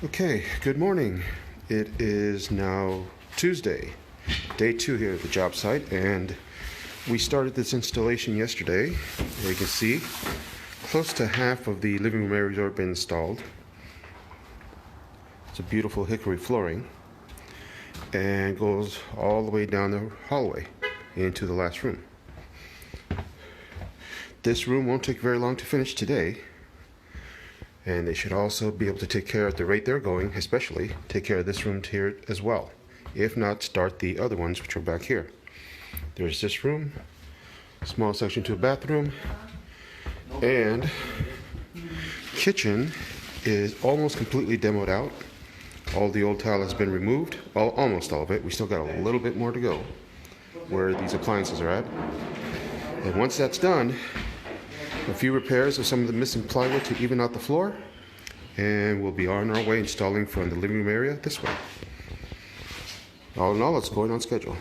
Okay, good morning. It is now Tuesday, day 2 here at the job site, and we started this installation yesterday. As you can see, close to half of the living room area has already been installed. It's a beautiful hickory flooring and goes all the way down the hallway into the last room. This room won't take very long to finish today. And they should also be able to take care at the rate they're going, especially take care of this room here as well. If not, start the other ones, which are back here. There's this room, small section to a bathroom, and kitchen is almost completely demoed out. All the old tile has been removed, almost all of it. We still got a little bit more to go where these appliances are at. And once that's done, a few repairs of some of the missing plywood to even out the floor, and we'll be on our way installing from the living room area this way. All in all, it's going on schedule.